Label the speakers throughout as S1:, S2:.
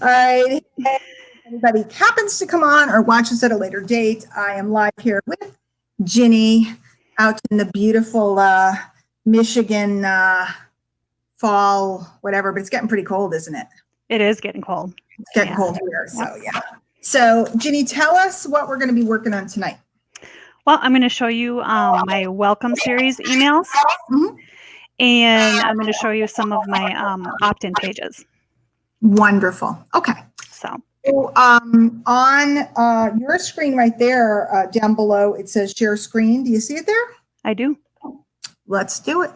S1: All right. If anybody happens to come on or watch us at a later date, I am live here with Ginny out in the beautiful Michigan fall, whatever, but it's getting pretty cold, isn't it?
S2: It is getting cold.
S1: It's getting cold here, so yeah. So Ginny, tell us what we're going to be working on tonight.
S2: Well, I'm going to show you my welcome series emails, and I'm going to show you some of my opt-in pages.
S1: Wonderful. Okay. So on your screen right there, down below, it says share screen. Do you see it there?
S2: I do.
S1: Let's do it.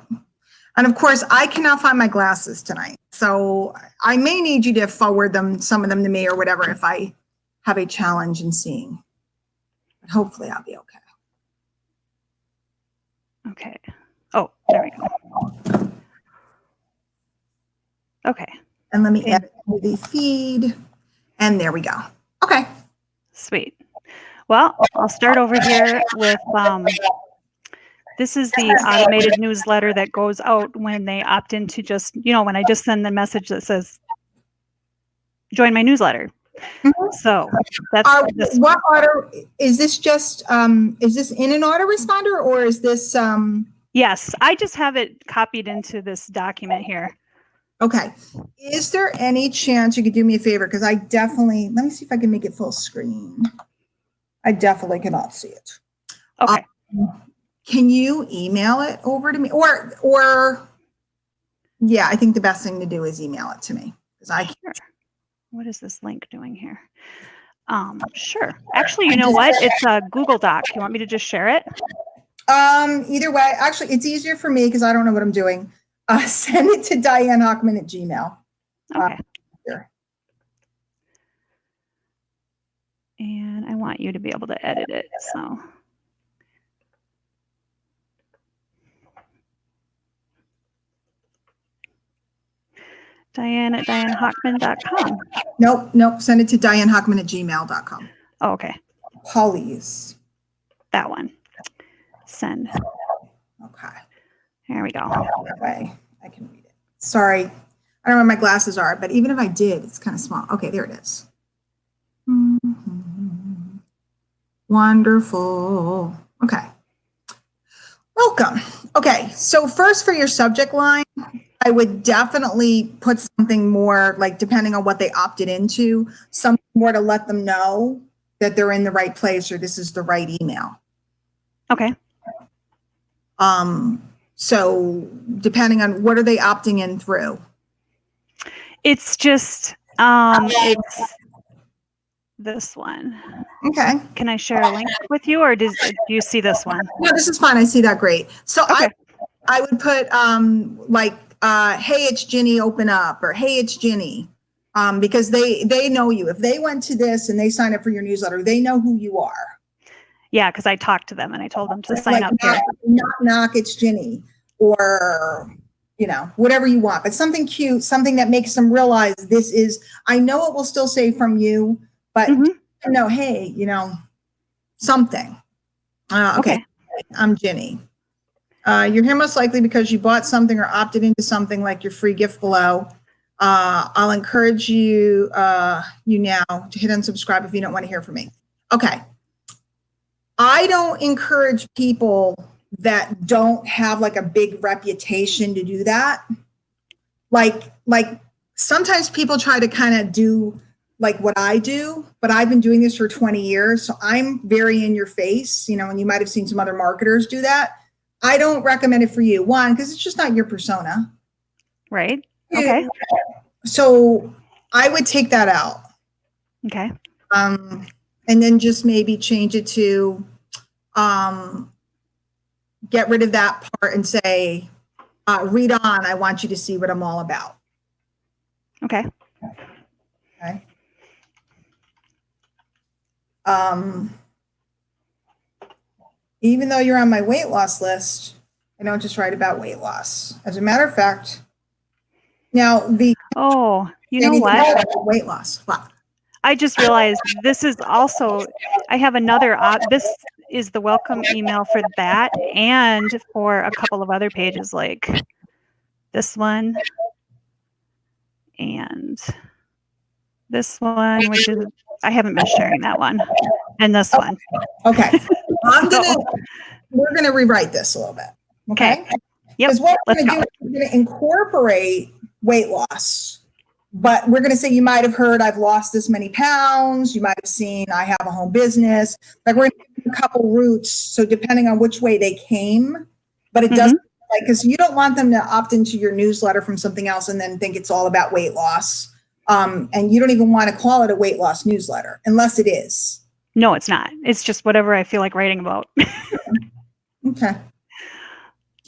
S1: And of course, I cannot find my glasses tonight, so I may need you to forward some of them to me or whatever if I have a challenge in seeing. But hopefully, I'll be okay.
S2: Okay. Oh, there we go. Okay.
S1: And let me edit the feed. And there we go. Okay.
S2: Sweet. Well, I'll start over here with, this is the automated newsletter that goes out when they opt into just, when I just send the message that says, join my newsletter. So that's
S1: what auto is this? Just is this in an autoresponder or is this
S2: Yes, I just have it copied into this document here.
S1: Okay. Is there any chance you could do me a favor? Because I definitely, let me see if I can make it full screen. I definitely cannot see it.
S2: Okay.
S1: Can you email it over to me? Or yeah, I think the best thing to do is email it to me because I can't.
S2: Sure. What is this link doing here? Sure. Actually, you know what? It's a Google Doc. You want me to just share it?
S1: Either way, actually, it's easier for me because I don't know what I'm doing. Send it to DianeHockman@gmail.com.
S2: Okay. Here. And I want you to be able to edit it. So. Diane@DianeHockman.com.
S1: Nope. Send it to DianeHockman@gmail.com.
S2: Oh, okay.
S1: Please.
S2: That one. Send.
S1: Okay.
S2: There we go.
S1: That way I can read it. Sorry. I don't know where my glasses are, but even if I did, it's kind of small. Okay, there it is. Wonderful. Okay. Welcome. Okay, so first for your subject line, I would definitely put something more, like depending on what they opted into, something more to let them know that they're in the right place or this is the right email.
S2: Okay.
S1: So depending on what are they opting in through?
S2: It's just, it's this one.
S1: Okay.
S2: Can I share a link with you or do you see this one?
S1: No, this is fine. I see that. Great. So
S2: okay.
S1: I would put hey, it's Ginny, open up, or hey, it's Ginny, because they know you. If they went to this and they sign up for your newsletter, they know who you are.
S2: Yeah, because I talked to them and I told them to sign up here.
S1: Knock, it's Ginny, or whatever you want, but something cute, something that makes them realize this is. I know it will still say from you, but hey, something. Okay, I'm Ginny. You're here most likely because you bought something or opted into something like your free gift below. I'll encourage you now to hit unsubscribe if you don't want to hear from me. Okay. I don't encourage people that don't have like a big reputation to do that. Like sometimes people try to kind of do like what I do, but I've been doing this for 20 years. So I'm very in your face, and you might've seen some other marketers do that. I don't recommend it for you. One, because it's just not your persona.
S2: Right. Okay.
S1: So I would take that out.
S2: Okay.
S1: And then just maybe change it to get rid of that part and say, read on, I want you to see what I'm all about.
S2: Okay.
S1: Okay. Even though you're on my weight loss list, I don't just write about weight loss. As a matter of fact, now
S2: you know what?
S1: Weight loss. Wow.
S2: I just realized this is also, I have another, this is the welcome email for that and for a couple of other pages like this one And this one, which is, I haven't been sharing that one, and this one.
S1: Okay.
S2: So-
S1: We're gonna rewrite this a little bit. Okay.
S2: Yep.
S1: Because what we're
S2: Let's
S1: gonna do
S2: go.
S1: is we're gonna incorporate weight loss. But we're gonna say you might have heard I've lost this many pounds. You might have seen I have a home business. Like we're gonna give a couple routes. So depending on which way they came, but it doesn't like because you don't want them to opt into your newsletter from something else and then think it's all about weight loss. And you don't even want to call it a weight loss newsletter unless it is.
S2: No, it's not. It's just whatever I feel like writing about.
S1: Okay.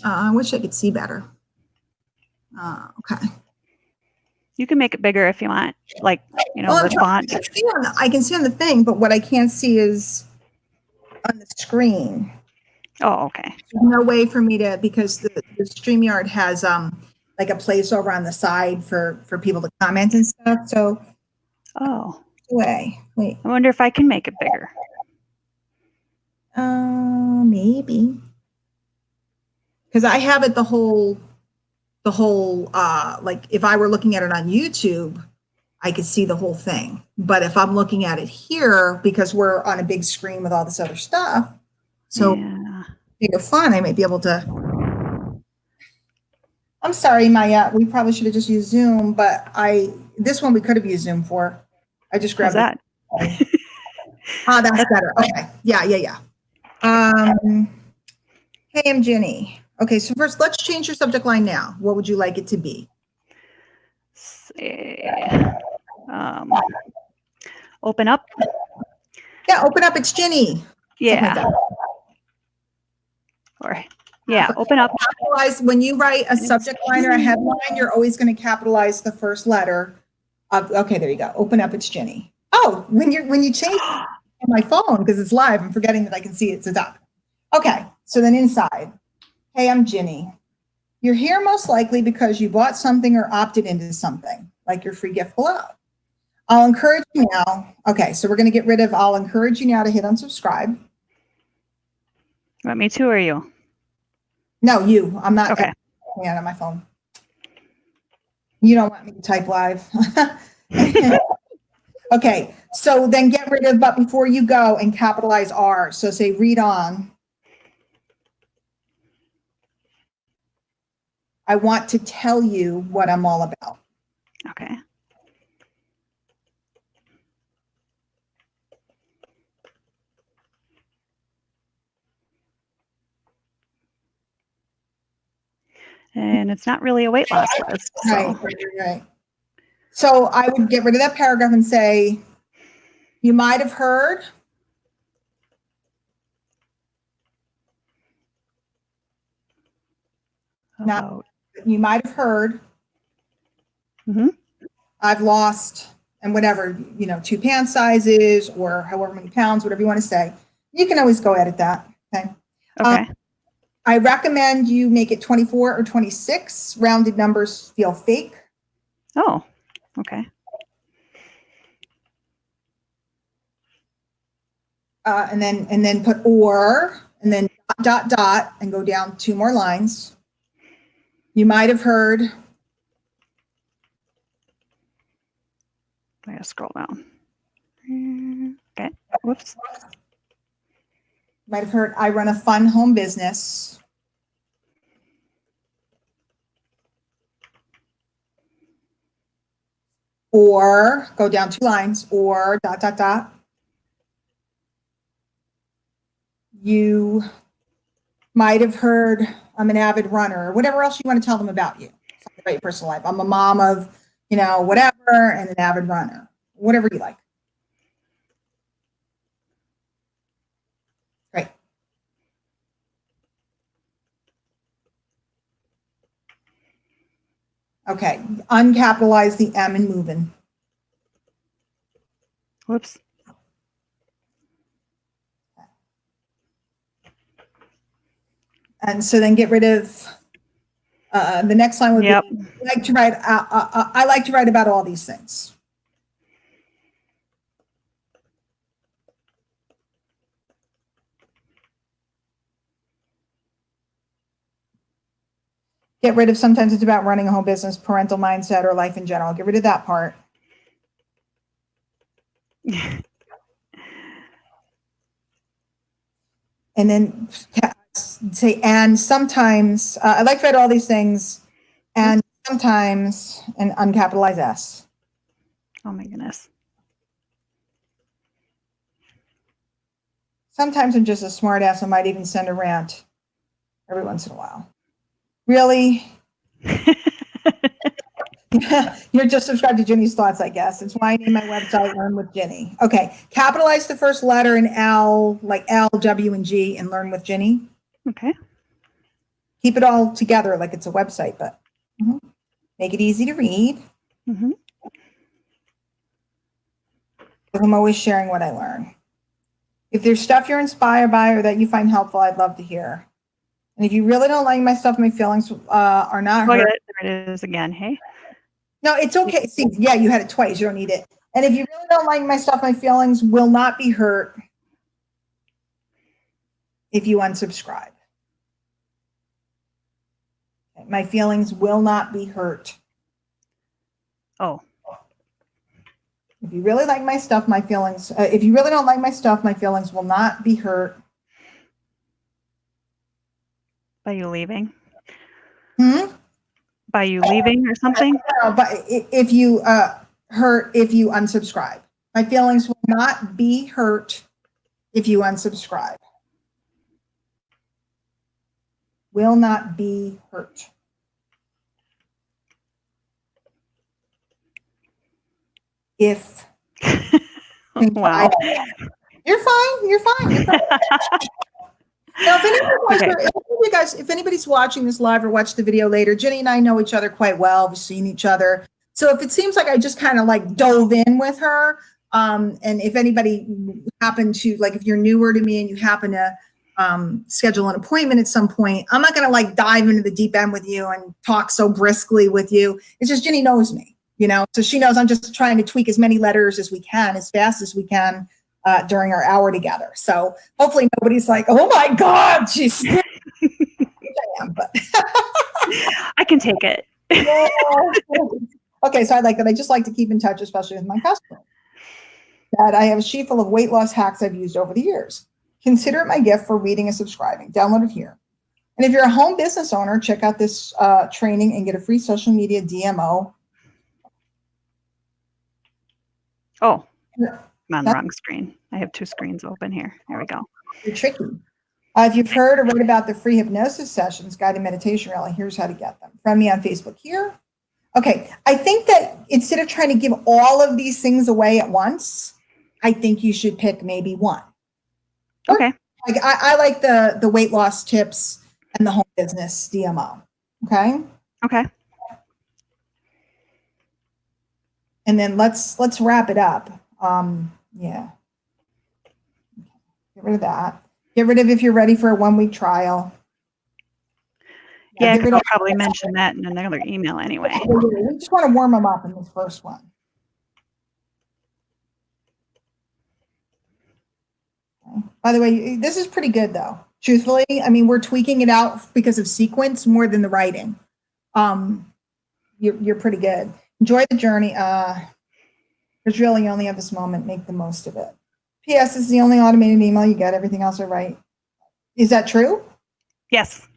S1: I wish I could see better. Okay.
S2: You can make it bigger if you want, like,
S1: Well,
S2: the font.
S1: I can see on the thing, but what I can't see is on the screen.
S2: Oh, okay.
S1: There's no way for me to, because the StreamYard has like a place over on the side for people to comment and stuff. So,
S2: Oh,
S1: wait.
S2: I wonder if I can make it bigger.
S1: Maybe. Because I have it the whole, like if I were looking at it on YouTube, I could see the whole thing. But if I'm looking at it here, because we're on a big screen with all this other stuff, so bigger font, I might be able to. I'm sorry, we probably should have just used Zoom, but this one we could have used Zoom for. I just grabbed
S2: that.
S1: That's better. Okay. Yeah. Hey, I'm Ginny. Okay, so first let's change your subject line now. What would you like it to be?
S2: Say, open up.
S1: Yeah, open up. It's Ginny.
S2: Yeah. Or open up.
S1: Capitalize when you write a subject line or a headline. You're always going to capitalize the first letter. Okay, there you go. Open up. It's Ginny. Oh, when you change on my phone because it's live, I'm forgetting that I can see it's a duck. Okay, so then inside. Hey, I'm Ginny. You're here most likely because you bought something or opted into something, like your free gift below. I'll encourage you now. Okay, so we're going to get rid of I'll encourage you now to hit unsubscribe.
S2: You want me to or you?
S1: No, you. I'm not.
S2: Okay.
S1: On my phone. You don't want me to type live. Okay, so then get rid of but before you go and capitalize R. So say read on. I want to tell you what I'm all about.
S2: Okay. And it's not really a weight loss list. So.
S1: Right. So I would get rid of that paragraph and say, you might have heard. You might have heard. I've lost and whatever, 2 pant sizes or however many pounds, whatever you want to say. You can always go edit that. Okay. I recommend you make it 24 or 26. Rounded numbers feel fake.
S2: Oh, okay.
S1: And then put or, and then dot, and go down 2 more lines. You might have heard.
S2: I gotta scroll down. Okay. Whoops.
S1: Might have heard I run a fun home business. Or go down 2 lines, or dot. You might have heard I'm an avid runner, or whatever else you want to tell them about you. Something about your personal life. I'm a mom of, whatever, and an avid runner. Whatever you like. Great. Okay, uncapitalize the M in moving.
S2: Whoops.
S1: And so then get rid of the next line would be, I like to write about all these things. Get rid of sometimes it's about running a home business, parental mindset, or life in general. Get rid of that part. And then say, and sometimes, I like to write all these things, and sometimes, and uncapitalize S.
S2: Oh my goodness.
S1: Sometimes I'm just a smart ass. I might even send a rant every once in a while. Really? You're just subscribed to Ginny's Thoughts, I guess. It's why I named my website Learn with Ginny. Okay. Capitalize the first letter in L, like L, W, and G, and Learn with Ginny.
S2: Okay.
S1: Keep it all together like it's a website, but make it easy to read.
S2: Mm-hmm.
S1: I'm always sharing what I learn. If there's stuff you're inspired by or that you find helpful, I'd love to hear. And if you really don't like my stuff, my feelings are not hurt.
S2: There it is again. Hey.
S1: No, it's okay. See, yeah, you had it twice. You don't need it. And if you really don't like my stuff, my feelings will not be hurt if you unsubscribe. Okay. My feelings will not be hurt.
S2: Oh.
S1: If you really like my stuff, my feelings, if you really don't like my stuff, my feelings will not be hurt.
S2: By you leaving?
S1: Hmm?
S2: By you leaving or something?
S1: No, but if you hurt, if you unsubscribe, my feelings will not be hurt if you unsubscribe. Will not be hurt. If
S2: wow.
S1: You're fine. You're fine. You're fine. Now, if anybody's watching this live or watch the video later, Ginny and I know each other quite well. We've seen each other. So if it seems like I just kind of like dove in with her, and if anybody happened to, like, if you're newer to me and you happen to schedule an appointment at some point, I'm not going to like dive into the deep end with you and talk so briskly with you. It's just Ginny knows me, you know, so she knows I'm just trying to tweak as many letters as we can, as fast as we can. During our hour together. So hopefully nobody's like, oh my God, she's I am, but
S2: I can take it.
S1: Okay, so I like that. I just like to keep in touch, especially with my customers. That I have a sheet full of weight loss hacks I've used over the years. Consider it my gift for reading and subscribing. Download it here. And if you're a home business owner, check out this training and get a free social media DMO.
S2: Oh. I'm on the wrong screen. I have two screens open here. There we go.
S1: You're tricky. If you've heard or read about the free hypnosis sessions, guided meditation rally, here's how to get them. Friend me on Facebook here. Okay. I think that instead of trying to give all of these things away at once, I think you should pick maybe one.
S2: Okay.
S1: Like I like the weight loss tips and the home business DMO. Okay.
S2: Okay.
S1: And then let's wrap it up. Yeah. Get rid of that. Get rid of if you're ready for a 1 week trial.
S2: Yeah, I'll probably mention that in another email anyway.
S1: We just want to warm them up in this first one. Okay. By the way, this is pretty good though. Truthfully, I mean, we're tweaking it out because of sequence more than the writing. You're pretty good. Enjoy the journey. There's really, you only have this moment, make the most of it. P.S. This is the only automated email you get. Everything else I write. Is that true?
S2: Yes.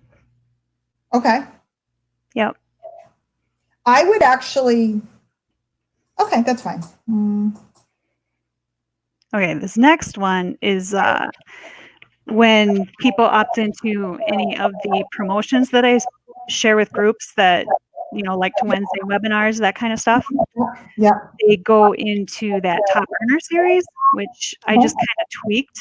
S1: Okay.
S2: Yep.
S1: I would actually, okay, that's fine.
S2: Okay, this next one is when people opt into any of the promotions that I share with groups that, you know, like to Wednesday webinars, that kind of stuff.
S1: Yeah.
S2: They go into that top earner series, which I just kind of tweaked.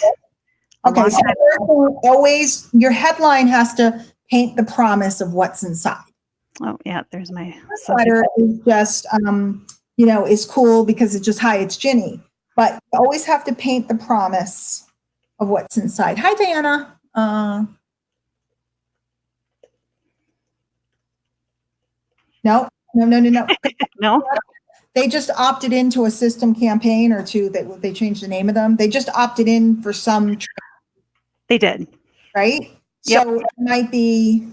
S1: Okay, so always your headline has to paint the promise of what's inside.
S2: Oh yeah, there's my
S1: letter is just you know, is cool because it's just, hi, it's Ginny. But you always have to paint the promise of what's inside. Hi, Diana. No.
S2: No.
S1: They just opted into a system campaign or two that they changed the name of them. They just opted in for some.
S2: They did.
S1: Right.
S2: Yep.
S1: So it might be,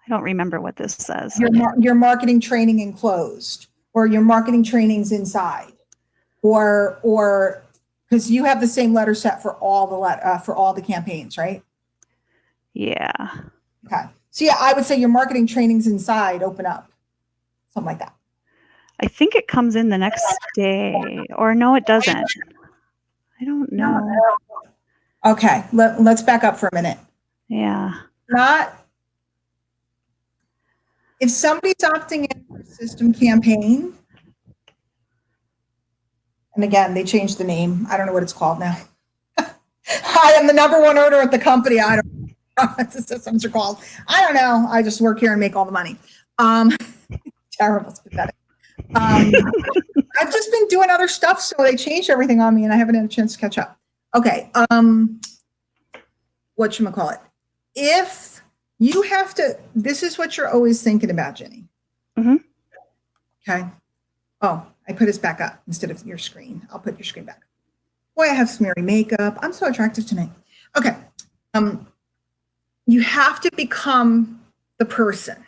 S2: I don't remember what this says.
S1: Your marketing training enclosed, or your marketing trainings inside, or because you have the same letter set for all the campaigns, right?
S2: Yeah.
S1: Okay. So yeah, I would say your marketing trainings inside, open up, something like that.
S2: I think it comes in the next day, or no, it doesn't. I don't know.
S1: Okay, let's back up for a minute.
S2: Yeah.
S1: If somebody's opting in for a system campaign, and again, they changed the name. I don't know what it's called now. I am the number one earner at the company. I don't know what the systems are called. I don't know. I just work here and make all the money. Terrible. It's pathetic. I've just been doing other stuff, so they changed everything on me, and I haven't had a chance to catch up. Okay. Whatchamacallit? If you have to, this is what you're always thinking about, Ginny.
S2: Mm-hmm.
S1: Okay. Oh, I put us back up instead of your screen. I'll put your screen back. Boy, I have smeary makeup. I'm so attractive tonight. Okay. You have to become the person,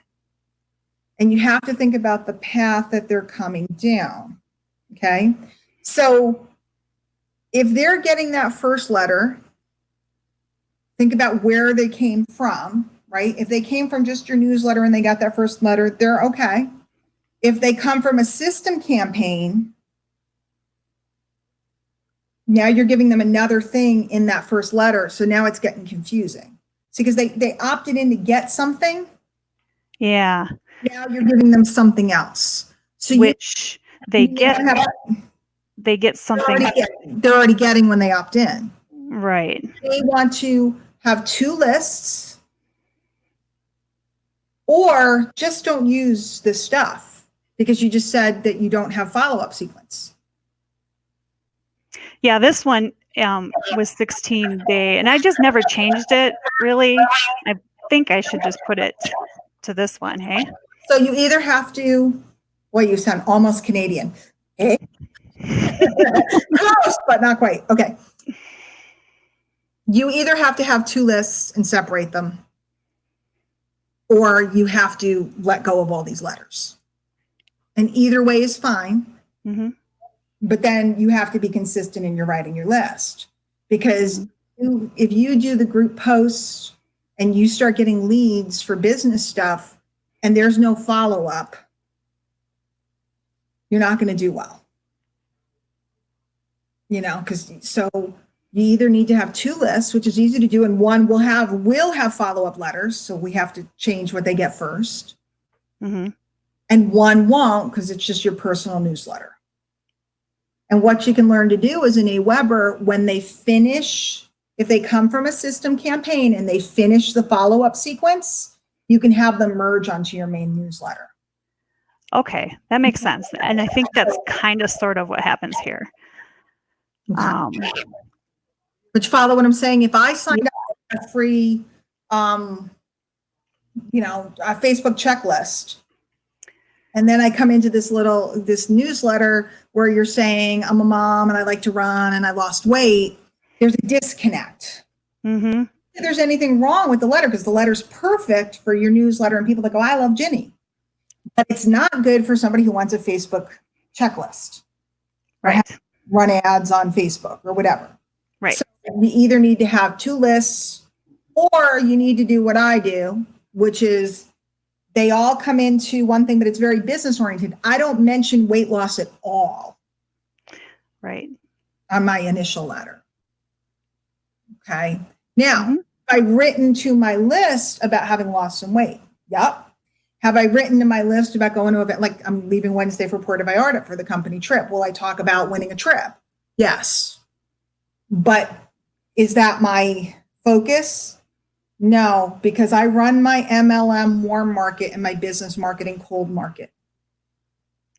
S1: and you have to think about the path that they're coming down. Okay. So if they're getting that first letter, think about where they came from, right? If they came from just your newsletter and they got that first letter, they're okay. If they come from a system campaign, now you're giving them another thing in that first letter. So now it's getting confusing. See, because they opted in to get something.
S2: Yeah.
S1: Now you're giving them something else. So
S2: which they get something.
S1: They're already getting when they opt in.
S2: Right.
S1: They want to have two lists, or just don't use this stuff because you just said that you don't have follow-up sequence.
S2: Yeah, this one was 16-day, and I just never changed it, really. I think I should just put it to this one, hey?
S1: So you either have to, well, you sound almost Canadian. Close, but not quite. Okay. You either have to have two lists and separate them, or you have to let go of all these letters. And either way is fine.
S2: Mm-hmm.
S1: But then you have to be consistent in your writing your list, because if you do the group posts and you start getting leads for business stuff and there's no follow-up, you're not going to do well. You know, because so you either need to have two lists, which is easy to do, and one will have follow-up letters, so we have to change what they get first.
S2: Mm-hmm.
S1: And one won't, because it's just your personal newsletter. And what you can learn to do is in Aweber, when they finish, if they come from a system campaign and they finish the follow-up sequence, you can have them merge onto your main newsletter.
S2: Okay, that makes sense. And I think that's kind of sort of what happens here.
S1: But you follow what I'm saying? If I signed up for a free, a Facebook checklist, and then I come into this newsletter where you're saying, I'm a mom and I like to run and I lost weight, there's a disconnect.
S2: Mm-hmm.
S1: If there's anything wrong with the letter, because the letter's perfect for your newsletter and people that go, I love Ginny. But it's not good for somebody who wants a Facebook checklist.
S2: Right.
S1: Run ads on Facebook or whatever.
S2: Right.
S1: So you either need to have two lists, or you need to do what I do, which is they all come into one thing, but it's very business oriented. I don't mention weight loss at all.
S2: Right.
S1: On my initial letter. Okay. Now, Have I written to my list about having lost some weight? Yep. Have I written to my list about going to an event? Like I'm leaving Wednesday for Puerto Vallarta for the company trip. Will I talk about winning a trip? Yes. But is that my focus? No, because I run my MLM warm market and my business marketing cold market.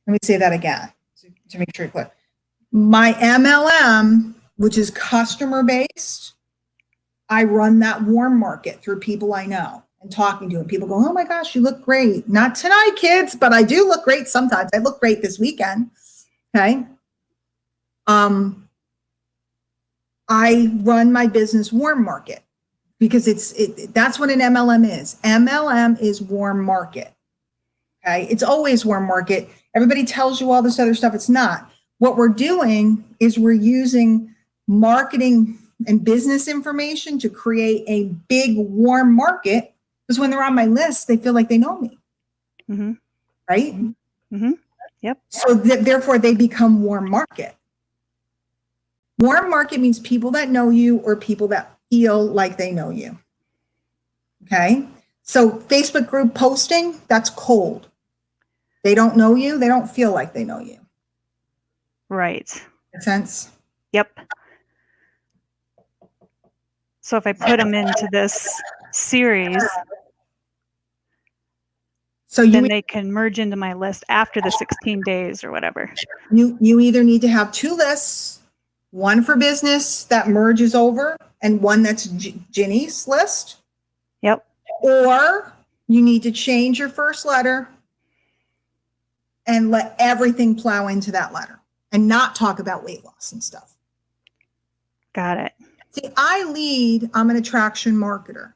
S1: Let me say that again to make sure you're clear. My MLM, which is customer based, I run that warm market through people I know and talking to, and people go, oh my gosh, you look great. Not tonight, kids, but I do look great sometimes. I look great this weekend. Okay. I run my business warm market. because that's what an MLM is. MLM is warm market. Okay. It's always warm market. Everybody tells you all this other stuff. It's not. What we're doing is we're using marketing and business information to create a big warm market, because when they're on my list, they feel like they know me.
S2: Mm-hmm.
S1: Right?
S2: Mm-hmm. Yep.
S1: So therefore they become warm market. Warm market means people that know you or people that feel like they know you. Okay. So Facebook group posting, that's cold. They don't know you. They don't feel like they know you.
S2: Right.
S1: Make sense?
S2: Yep. So if I put them into this series,
S1: so
S2: then they can merge into my list after the 16 days or whatever.
S1: You either need to have two lists, one for business that merges over and one that's Ginny's list.
S2: Yep.
S1: Or you need to change your first letter and let everything plow into that letter and not talk about weight loss and stuff.
S2: Got it.
S1: See, I'm an attraction marketer.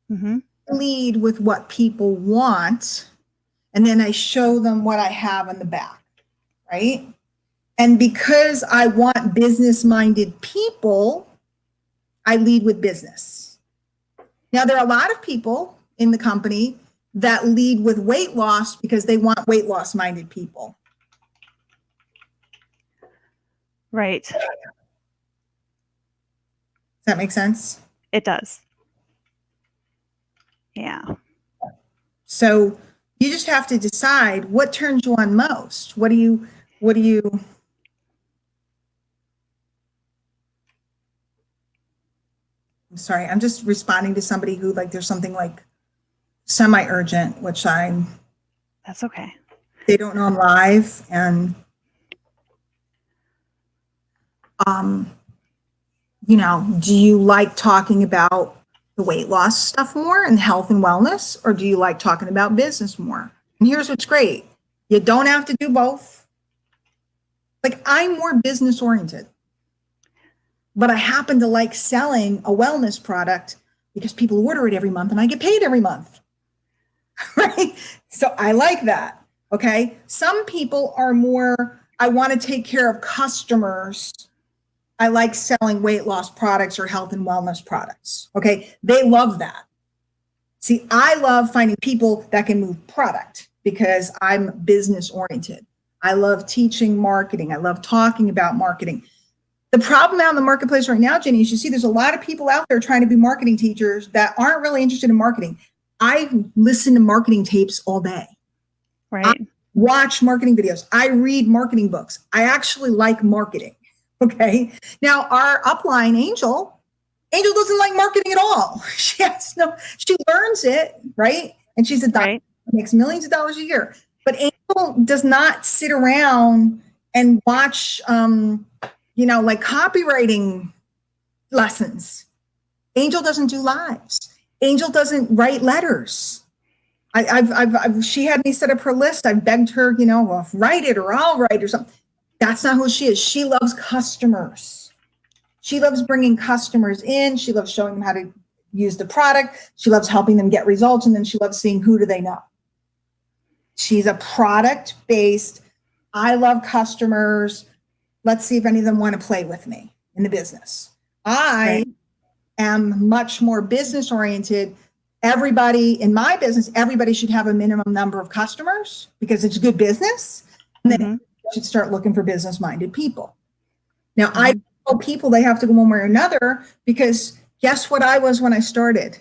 S2: Mm-hmm.
S1: I lead with what people want, and then I show them what I have in the back, right? And because I want business-minded people, I lead with business. Now, there are a lot of people in the company that lead with weight loss because they want weight loss-minded people.
S2: Right.
S1: Does that make sense?
S2: It does. Yeah.
S1: So you just have to decide what turns you on most. What do you I'm sorry, I'm just responding to somebody who, like, there's something like semi-urgent, which
S2: That's okay.
S1: they don't know I'm live, and do you like talking about the weight loss stuff more and health and wellness, or do you like talking about business more? And here's what's great. You don't have to do both. Like, I'm more business oriented, but I happen to like selling a wellness product because people order it every month and I get paid every month. Right? So I like that. Okay. Some people are more, I want to take care of customers. I like selling weight loss products or health and wellness products. Okay. They love that. See, I love finding people that can move product because I'm business oriented. I love teaching marketing. I love talking about marketing. The problem out in the marketplace right now, Ginny, is you see there's a lot of people out there trying to be marketing teachers that aren't really interested in marketing. I listen to marketing tapes all day.
S2: Right.
S1: I watch marketing videos. I read marketing books. I actually like marketing. Okay. Now our upline Angel doesn't like marketing at all. She learns it, right? And she's a doctor, makes millions of dollars a year. But Angel does not sit around and watch like copywriting lessons. Angel doesn't do lives. Angel doesn't write letters. She had me set up her list. I begged her, well, write it or I'll write or something. That's not who she is. She loves customers. She loves bringing customers in. She loves showing them how to use the product. She loves helping them get results. And then she loves seeing who do they know. She's a product-based, I love customers. Let's see if any of them want to play with me in the business. I am much more business oriented. Everybody in my business, everybody should have a minimum number of customers because it's good business. And then you should start looking for business-minded people. Now, I tell people they have to go one way or another because guess what I was when I started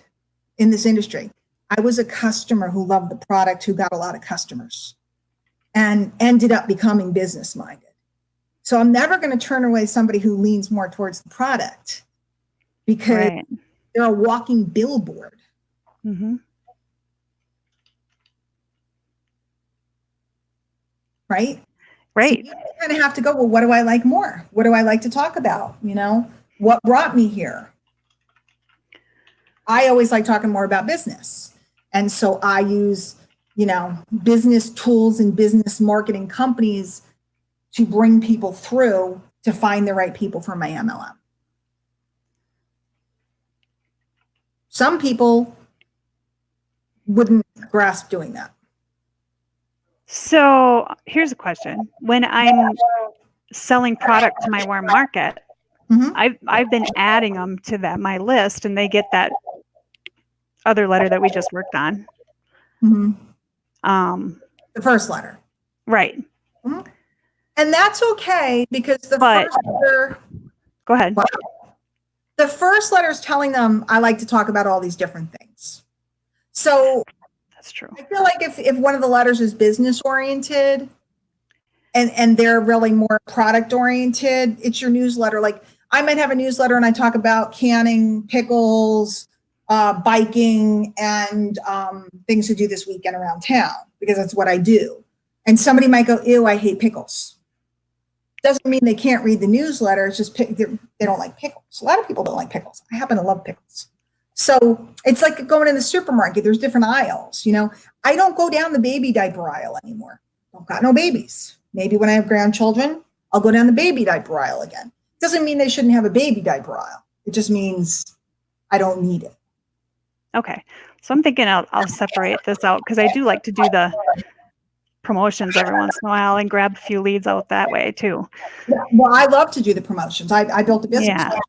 S1: in this industry? I was a customer who loved the product, who got a lot of customers and ended up becoming business-minded. So I'm never going to turn away somebody who leans more towards the product because they're a walking billboard. Right?
S2: Right.
S1: So you kind of have to go, well, what do I like more? What do I like to talk about? What brought me here? I always like talking more about business. And so I use, business tools and business marketing companies to bring people through to find the right people for my MLM. Some people wouldn't grasp doing that.
S2: So here's a question. When I'm selling product to my warm market, I've been adding them to my list, and they get that other letter that we just worked on.
S1: The first letter.
S2: Right.
S1: And that's okay, because the first letter.
S2: Go ahead.
S1: The first letter is telling them, I like to talk about all these different things. So
S2: that's true.
S1: I feel like if one of the letters is business oriented and they're really more product oriented, it's your newsletter. Like I might have a newsletter and I talk about canning, pickles, biking, and things to do this weekend around town, because that's what I do. And somebody might go, ew, I hate pickles. Doesn't mean they can't read the newsletter. It's just they don't like pickles. A lot of people don't like pickles. I happen to love pickles. So it's like going in the supermarket. There's different aisles. I don't go down the baby diaper aisle anymore. I've got no babies. Maybe when I have grandchildren, I'll go down the baby diaper aisle again. Doesn't mean they shouldn't have a baby diaper aisle. It just means I don't need it.
S2: Okay. So I'm thinking I'll separate this out, because I do like to do the promotions every once in a while and grab a few leads out that way too.
S1: Yeah, well, I love to do the promotions. I built a business.
S2: Yeah.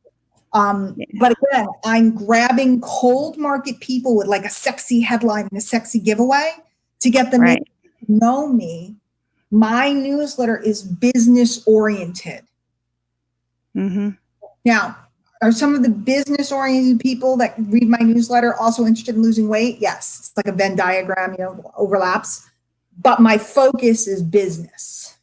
S1: But again, I'm grabbing cold market people with like a sexy headline and a sexy giveaway to get them to know me. My newsletter is business oriented. Now, are some of the business oriented people that read my newsletter also interested in losing weight? Yes. It's like a Venn diagram, overlaps. But my focus is business.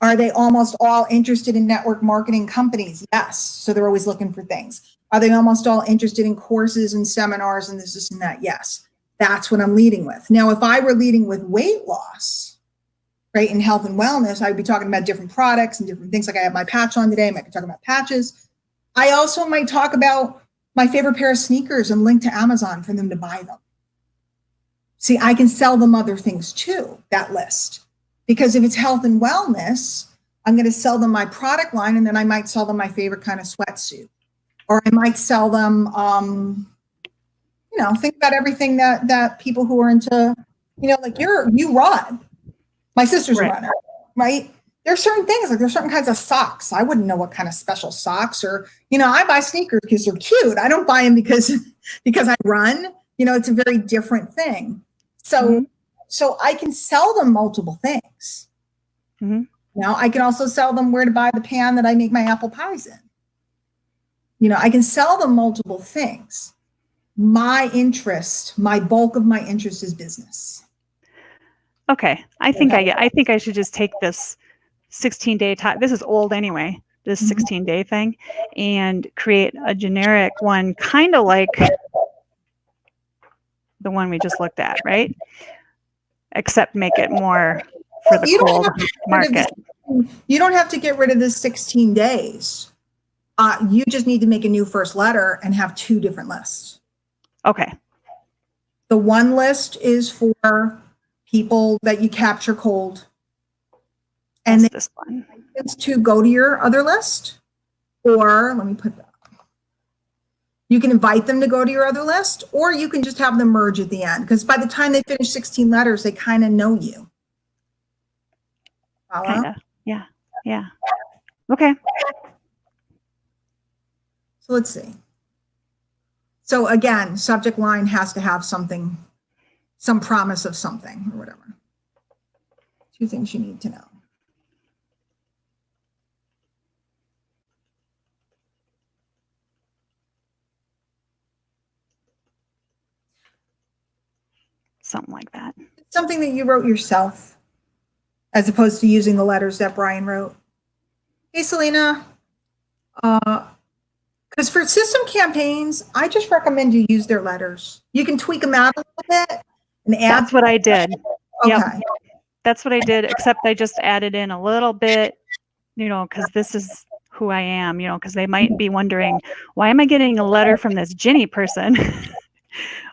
S1: Are they almost all interested in network marketing companies? Yes. So they're always looking for things. Are they almost all interested in courses and seminars and this and that? Yes. That's what I'm leading with. Now, if I were leading with weight loss, right, in health and wellness, I would be talking about different products and different things. Like I have my patch on today. I might be talking about patches. I also might talk about my favorite pair of sneakers and link to Amazon for them to buy them. See, I can sell them other things too, that list. Because if it's health and wellness, I'm going to sell them my product line, and then I might sell them my favorite kind of sweatsuit. Or I might sell them, think about everything that people who are into, like you run. My sister's a runner, right? There's certain things, like there's certain kinds of socks. I wouldn't know what kind of special socks, or, I buy sneakers because they're cute. I don't buy them because I run. It's a very different thing. So I can sell them multiple things. I can also sell them where to buy the pan that I make my apple pies in. I can sell them multiple things. My bulk of my interest is business.
S2: Okay. I think I should just take this 16-day time. This is old anyway, this 16-day thing, and create a generic one, kind of like the one we just looked at, right? Except make it more for the cold market.
S1: You don't have to get rid of the 16 days. You just need to make a new first letter and have two different lists.
S2: Okay.
S1: The one list is for people that you capture cold. And
S2: this one
S1: is to go to your other list, or let me put that. You can invite them to go to your other list, or you can just have them merge at the end, because by the time they finish 16 letters, they kind of know you.
S2: Kind of. Yeah. Yeah. Okay.
S1: So let's see. So again, subject line has to have something, some promise of something or whatever. 2 things you need to know.
S2: Something like that.
S1: Something that you wrote yourself, as opposed to using the letters that Brian wrote. Hey, Selena, because for system campaigns, I just recommend you use their letters. You can tweak them out a little bit and add.
S2: That's what I did.
S1: Okay.
S2: Yep. That's what I did, except I just added in a little bit, because this is who I am, because they might be wondering, why am I getting a letter from this Ginny person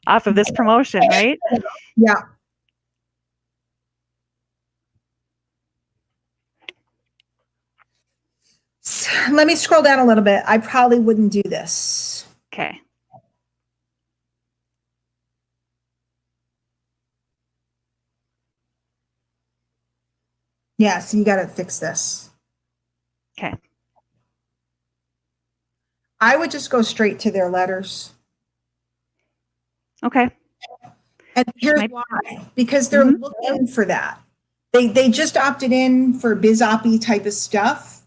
S2: off of this promotion, right?
S1: Yeah. Let me scroll down a little bit. I probably wouldn't do this.
S2: Okay.
S1: Yeah, so you got to fix this.
S2: Okay.
S1: I would just go straight to their letters.
S2: Okay.
S1: And here's why. Because they're looking for that. They just opted in for BizOppy type of stuff,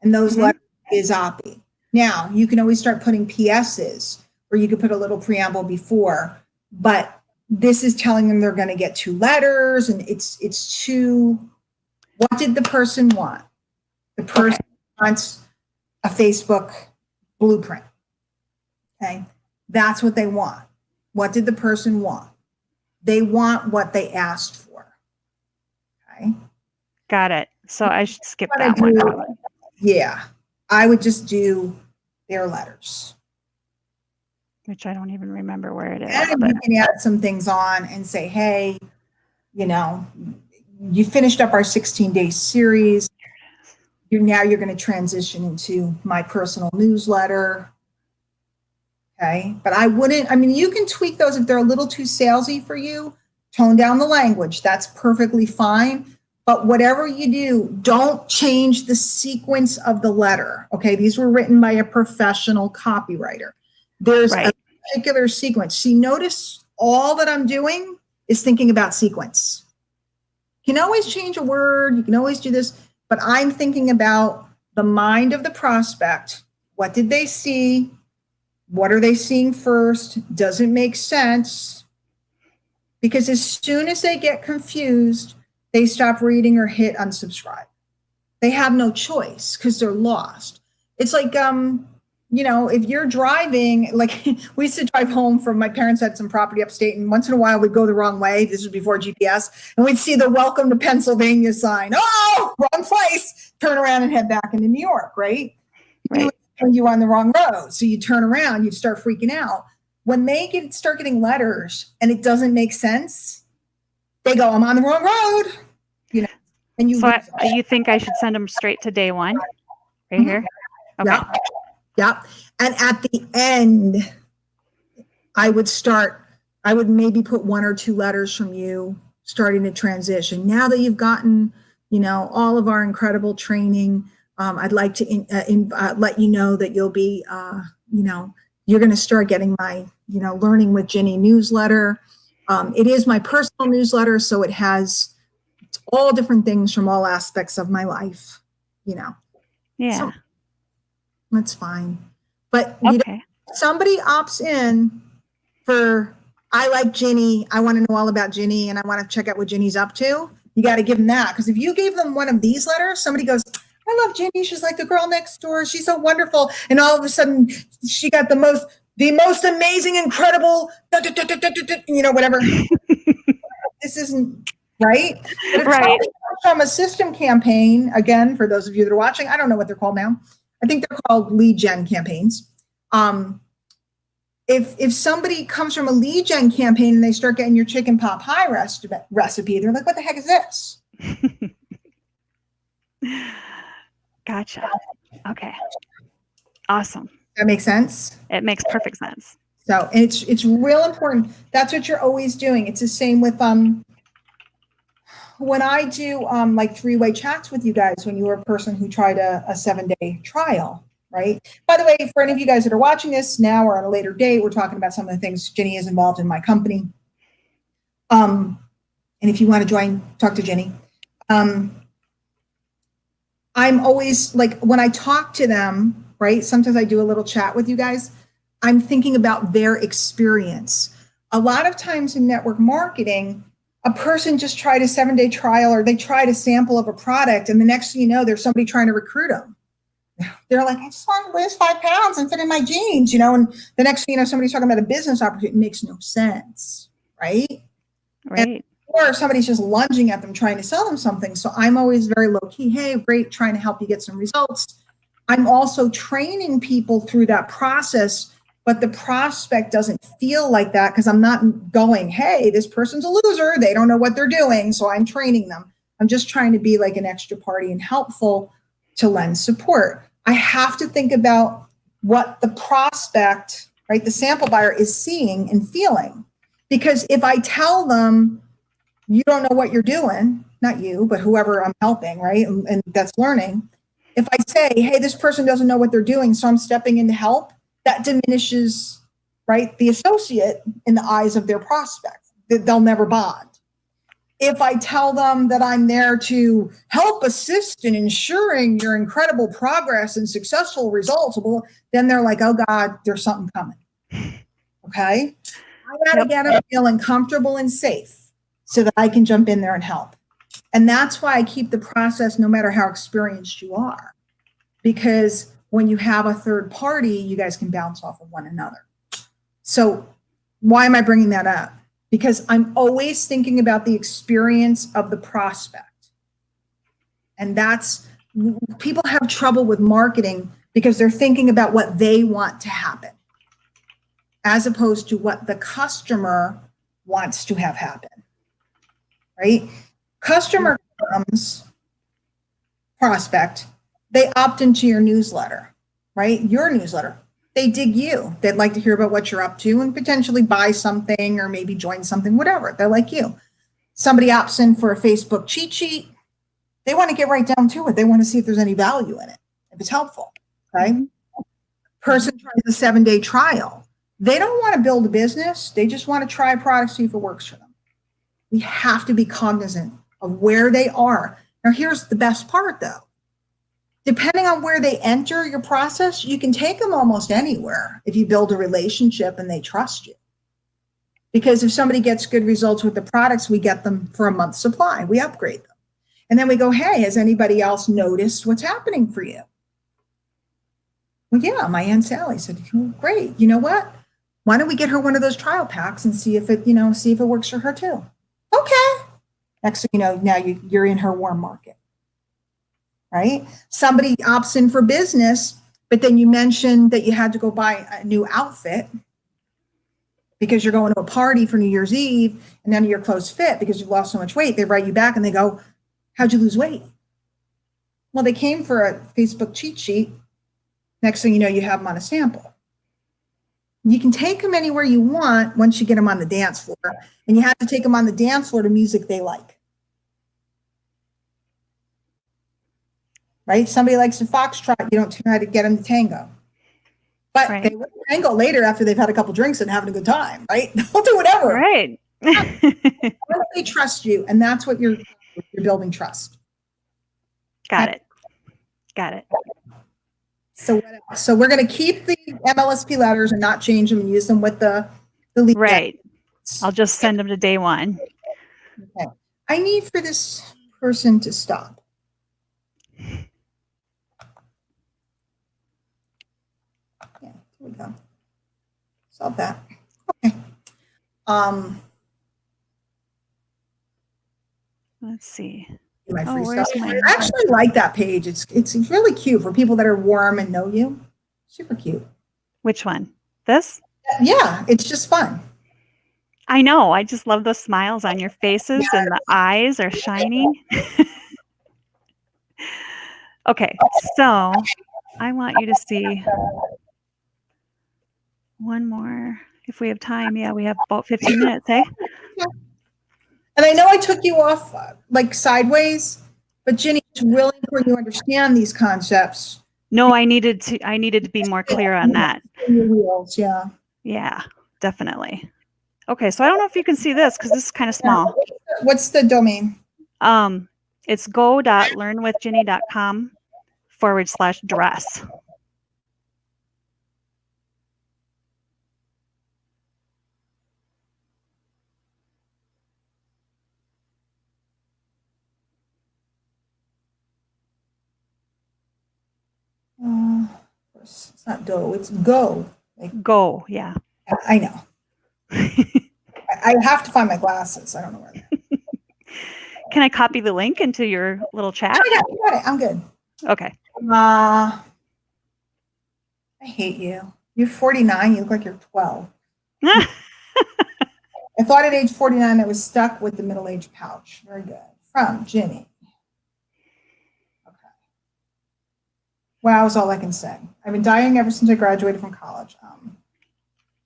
S1: and those letters are BizOppy. Now, you can always start putting PSs, or you could put a little preamble before, but this is telling them they're going to get 2 letters, and it's too, what did the person want? The person wants a Facebook blueprint. Okay. That's what they want. What did the person want? They want what they asked for. Okay.
S2: Got it. So I should skip that one.
S1: Yeah. I would just do their letters.
S2: Which I don't even remember where it is.
S1: And you can add some things on and say, hey, you know, you finished up our 16-day series. Now you're going to transition into my personal newsletter. Okay. But I mean, you can tweak those if they're a little too salesy for you, tone down the language. That's perfectly fine. But whatever you do, don't change the sequence of the letter. Okay. These were written by a professional copywriter. There's a particular sequence. See, notice all that I'm doing is thinking about sequence. You can always change a word. You can always do this, but I'm thinking about the mind of the prospect. What did they see? What are they seeing first? Does it make sense? Because as soon as they get confused, they stop reading or hit unsubscribe. They have no choice because they're lost. It's like, you know, if you're driving, like we used to drive home from, my parents had some property upstate, and once in a while we'd go the wrong way. This was before GPS, and we'd see the welcome to Pennsylvania sign. Oh, wrong place. Turn around and head back into New York, right?
S2: Right.
S1: You're on the wrong road. So you turn around, you start freaking out. When they start getting letters and it doesn't make sense, they go, I'm on the wrong road. You know, and you.
S2: So you think I should send them straight to day 1 right here? Okay.
S1: Yeah. And at the end, I would maybe put 1 or 2 letters from you starting to transition. Now that you've gotten, you know, all of our incredible training, I'd like to let you know that you'll be, you know, you're going to start getting my, you know, Learning with Ginny newsletter. It is my personal newsletter, so it has all different things from all aspects of my life, you know.
S2: Yeah.
S1: So that's fine. But you know, somebody opts in for, I like Ginny, I want to know all about Ginny, and I want to check out what Ginny's up to. You got to give them that, because if you gave them one of these letters, somebody goes, I love Ginny. She's like the girl next door. She's so wonderful. And all of a sudden she got the most amazing, incredible, you know, whatever. This isn't right. Right. From a system campaign, again, for those of you that are watching, I don't know what they're called now. I think they're called lead gen campaigns. If somebody comes from a lead gen campaign and they start getting your chicken pot pie recipe, they're like, what the heck is this?
S2: Gotcha. Okay. Awesome.
S1: That makes sense?
S2: It makes perfect sense.
S1: So it's real important. That's what you're always doing. It's the same with when I do like 3-way chats with you guys, when you were a person who tried a 7-day trial, right? By the way, for any of you guys that are watching this now or on a later date, we're talking about some of the things Ginny is involved in my company. And if you want to join, talk to Ginny. I'm always like, when I talk to them, right? Sometimes I do a little chat with you guys. I'm thinking about their experience. A lot of times in network marketing, a person just tried a 7-day trial, or they tried a sample of a product, and the next thing you know, there's somebody trying to recruit them. They're like, I just want to lose 5 pounds and fit in my jeans, you know, and the next thing you know, somebody's talking about a business opportunity. It makes no sense, right?
S2: Right.
S1: Or somebody's just lunging at them trying to sell them something. So I'm always very low key. Hey, great, trying to help you get some results. I'm also training people through that process, but the prospect doesn't feel like that, because I'm not going, hey, this person's a loser. They don't know what they're doing. So I'm training them. I'm just trying to be like an extra party and helpful to lend support. I have to think about what the prospect, right, the sample buyer is seeing and feeling. Because if I tell them, you don't know what you're doing, not you, but whoever I'm helping, right? And that's learning. If I say, hey, this person doesn't know what they're doing, so I'm stepping in to help, that diminishes, right, the associate in the eyes of their prospect. They'll never bond. If I tell them that I'm there to help assist in ensuring your incredible progress and successful results, well, then they're like, oh God, there's something coming. Okay. I got to get them feeling comfortable and safe so that I can jump in there and help. And that's why I keep the process, no matter how experienced you are, because when you have a third party, you guys can bounce off of one another. So why am I bringing that up? Because I'm always thinking about the experience of the prospect. And that's, people have trouble with marketing because they're thinking about what they want to happen, as opposed to what the customer wants to have happen, right? Customer comes, prospect, they opt into your newsletter, right? Your newsletter. They dig you. They'd like to hear about what you're up to and potentially buy something or maybe join something, whatever. They're like you. Somebody opts in for a Facebook cheat sheet. They want to get right down to it. They want to see if there's any value in it, if it's helpful, right? Person tries a 7-day trial. They don't want to build a business. They just want to try a product, see if it works for them. We have to be cognizant of where they are. Now, here's the best part, though. Depending on where they enter your process, you can take them almost anywhere if you build a relationship and they trust you. Because if somebody gets good results with the products, we get them for a month's supply. We upgrade them. And then we go, hey, has anybody else noticed what's happening for you? Well, yeah, my Aunt Sally said, oh, great. You know what? Why don't we get her one of those trial packs and see if it, see if it works for her too. Okay. Next thing you know, now you're in her warm market. Right? Somebody opts in for business, but then you mentioned that you had to go buy a new outfit because you're going to a party for New Year's Eve and none of your clothes fit because you've lost so much weight. They write you back and they go, how'd you lose weight? Well, they came for a Facebook cheat sheet. Next thing you know, you have them on a sample. You can take them anywhere you want once you get them on the dance floor, and you have to take them on the dance floor to music they like. Right? Somebody likes to foxtrot, you don't try to get them to tango. But they will tango later after they've had a couple drinks and having a good time, right? They'll do whatever.
S2: Right.
S1: They trust you, and that's what you're building trust.
S2: Got it. Got it.
S1: So what else? So we're going to keep the MLSP letters and not change them and use them with the lead.
S2: Right. I'll just send them to day one.
S1: Okay. I need for this person to stop. Yeah, here we go. Solve that. Okay.
S2: Let's see.
S1: My free stuff. I actually like that page. It's really cute for people that are warm and know you. Super cute.
S2: Which one? This?
S1: Yeah, it's just fun.
S2: I know. I just love the smiles on your faces and the eyes are shining. Okay, so I want you to see one more. If we have time, yeah, we have about 15 minutes, eh?
S1: Yeah. And I know I took you off like sideways, but Ginny, it's really important you understand these concepts.
S2: No, I needed to be more clear on that.
S1: Wheels, yeah.
S2: Yeah, definitely. Okay, so I don't know if you can see this because this is kind of small.
S1: What's the domain?
S2: It's go.learnwithginny.com/dress.
S1: It's not do, it's go.
S2: Like, go, yeah.
S1: I know. I have to find my glasses. I don't know where they're.
S2: Can I copy the link into your little chat?
S1: I got it. I'm good.
S2: Okay.
S1: I hate you. You're 49. You look like you're 12. I thought at age 49 I was stuck with the middle-aged pouch. Very good. From Ginny. Okay. Wow is all I can say. I've been dying ever since I graduated from college.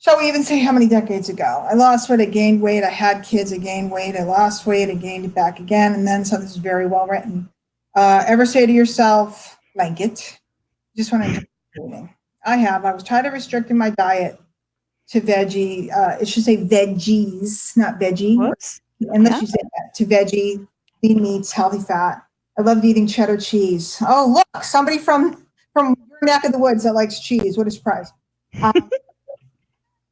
S1: Shall we even say how many decades ago? I lost weight, I gained weight, I had kids, I gained weight, I lost weight, I gained it back again, and then something is very well written. Ever say to yourself, blanket, just want to enjoy eating? I have. I was trying to restrict my diet to veggie. It should say veggies, not veggie.
S2: Whoops.
S1: Unless you say that, to veggie, lean meats, healthy fat. I loved eating cheddar cheese. Oh, look, somebody from your neck of the woods that likes cheese. What a surprise.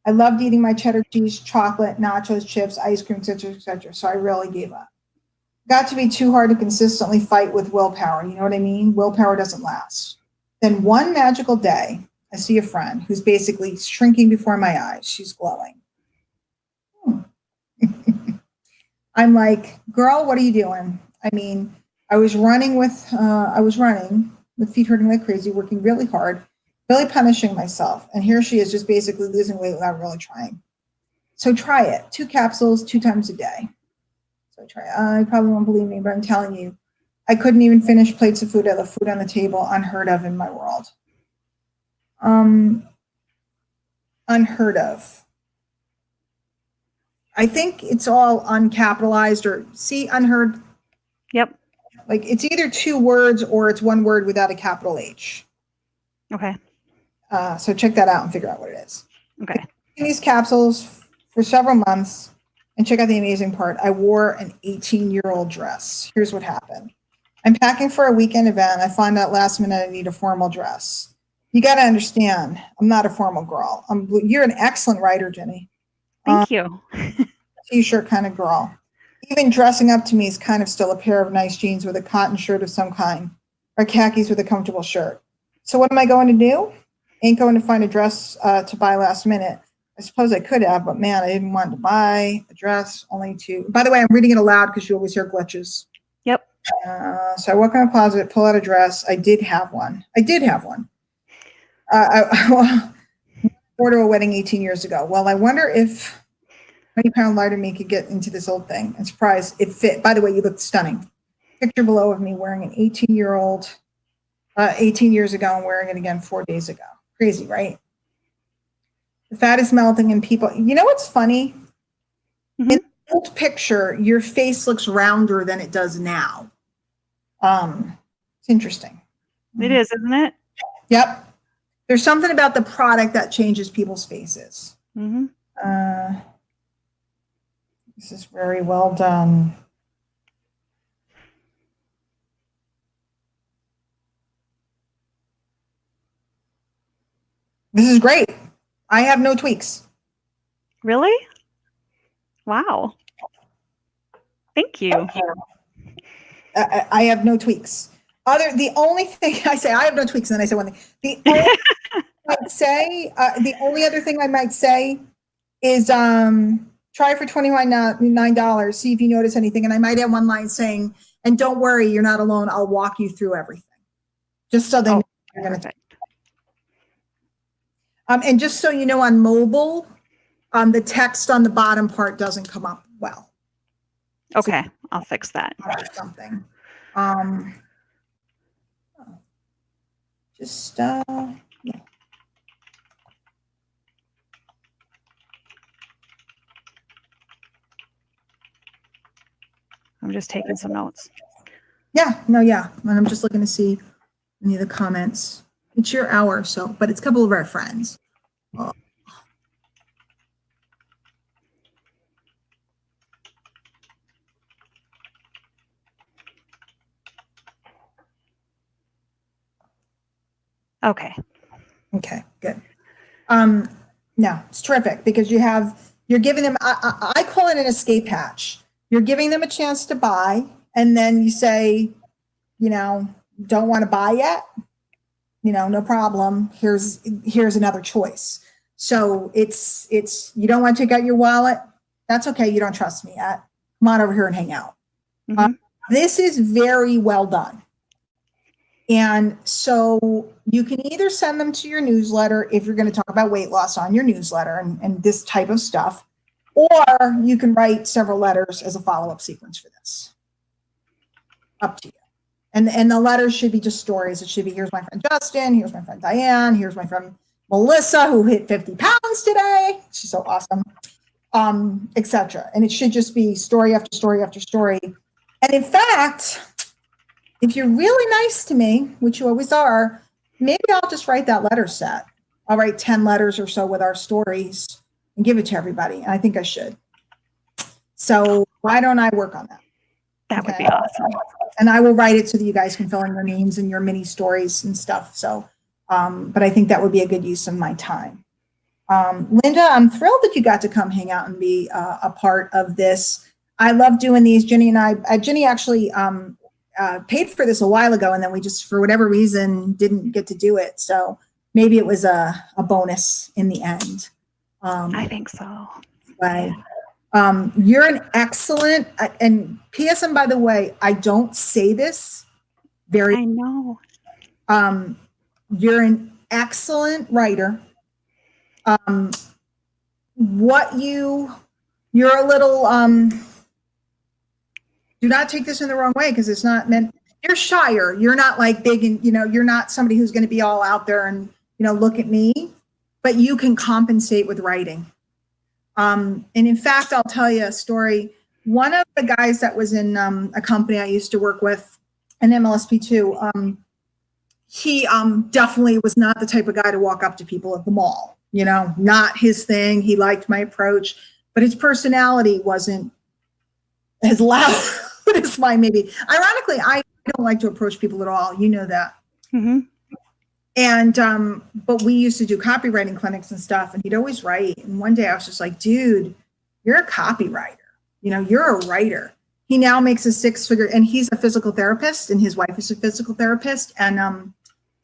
S1: I loved eating my cheddar cheese, chocolate, nachos, chips, ice cream, etc., etc. So I really gave up. Got to be too hard to consistently fight with willpower. You know what I mean? Willpower doesn't last. Then one magical day, I see a friend who's basically shrinking before my eyes. She's glowing. I'm like, girl, what are you doing? I mean, I was running with feet hurting like crazy, working really hard, really punishing myself. And here she is just basically losing weight without really trying. So try it. 2 capsules, 2 times a day. So try it. You probably won't believe me, but I'm telling you, I couldn't even finish plates of food. I left food on the table, unheard of in my world. Unheard of. I think it's all uncapitalized or see unheard.
S2: Yep.
S1: Like it's either 2 words or it's 1 word without a capital H.
S2: Okay.
S1: So check that out and figure out what it is.
S2: Okay.
S1: These capsules for several months, and check out the amazing part. I wore an 18-year-old dress. Here's what happened. I'm packing for a weekend event. I find out last minute I need a formal dress. You got to understand, I'm not a formal girl. You're an excellent writer, Ginny.
S2: Thank you.
S1: T-shirt kind of girl. Even dressing up to me is kind of still a pair of nice jeans with a cotton shirt of some kind, or khakis with a comfortable shirt. So what am I going to do? Ain't going to find a dress to buy last minute. I suppose I could have, but man, I didn't want to buy a dress only to. By the way, I'm reading it aloud because you always hear glitches.
S2: Yep.
S1: So I walk in my closet, pull out a dress. I did have one. I ordered a wedding 18 years ago. Well, I wonder if 20-pound lighter me could get into this old thing. And surprise, it fit. By the way, you look stunning. Picture below of me wearing an 18-year-old 18 years ago and wearing it again 4 days ago. Crazy, right? The fat is melting and people, you know what's funny?
S2: Mm-hmm.
S1: In the old picture, your face looks rounder than it does now. It's interesting.
S2: It is, isn't it?
S1: Yep. There's something about the product that changes people's faces.
S2: Mm-hmm.
S1: This is very well done. This is great. I have no tweaks.
S2: Really? Wow. Thank you.
S1: I have no tweaks. The only thing I say, I have no tweaks, and then I say one thing. The only other thing I might say is try for $29, see if you notice anything. And I might have one line saying, and don't worry, you're not alone. I'll walk you through everything. Just so they know you're going to. And just so you know, on mobile, the text on the bottom part doesn't come up well.
S2: Okay, so, I'll fix that.
S1: Something. Yeah.
S2: I'm just taking some notes.
S1: Yeah, no, yeah. And I'm just looking to see any of the comments. It's your hour, so, but it's a couple of our friends. Oh.
S2: Okay.
S1: Okay, good. No, it's terrific because you're giving them, I call it an escape hatch. You're giving them a chance to buy, and then you say, don't want to buy yet? No problem. Here's another choice. So it's you don't want to take out your wallet. That's okay. You don't trust me yet. Come on over here and hang out.
S2: Mm-hmm.
S1: This is very well done. And so you can either send them to your newsletter if you're going to talk about weight loss on your newsletter and this type of stuff, or you can write several letters as a follow-up sequence for this. Up to you. And the letters should be just stories. It should be, here's my friend Justin, here's my friend Diane, here's my friend Melissa, who hit 50 pounds today. She's so awesome. Etc. And it should just be story after story after story. And in fact, if you're really nice to me, which you always are, maybe I'll just write that letter set. I'll write 10 letters or so with our stories and give it to everybody. And I think I should. So why don't I work on that?
S2: That would be awesome.
S1: And I will write it so that you guys can fill in your names and your mini stories and stuff. So, but I think that would be a good use of my time. Linda, I'm thrilled that you got to come hang out and be a part of this. I love doing these. Ginny and I, Ginny actually paid for this a while ago, and then we just, for whatever reason, didn't get to do it. So maybe it was a bonus in the end.
S2: I think so.
S1: Right. You're an excellent, and PSM, by the way, I don't say this very.
S2: I know.
S1: You're an excellent writer. You're a little, do not take this in the wrong way, because it's not meant, you're shyer. You're not like big and, you're not somebody who's going to be all out there and, look at me, but you can compensate with writing. And in fact, I'll tell you a story. One of the guys that was in a company I used to work with, an MLSP2, he definitely was not the type of guy to walk up to people at the mall. Not his thing. He liked my approach, but his personality wasn't as loud as mine, maybe. Ironically, I don't like to approach people at all. You know that.
S2: Mm-hmm.
S1: And, but we used to do copywriting clinics and stuff, and he'd always write. And one day I was just like, dude, you're a copywriter. You're a writer. He now makes a 6-figure, and he's a physical therapist, and his wife is a physical therapist. And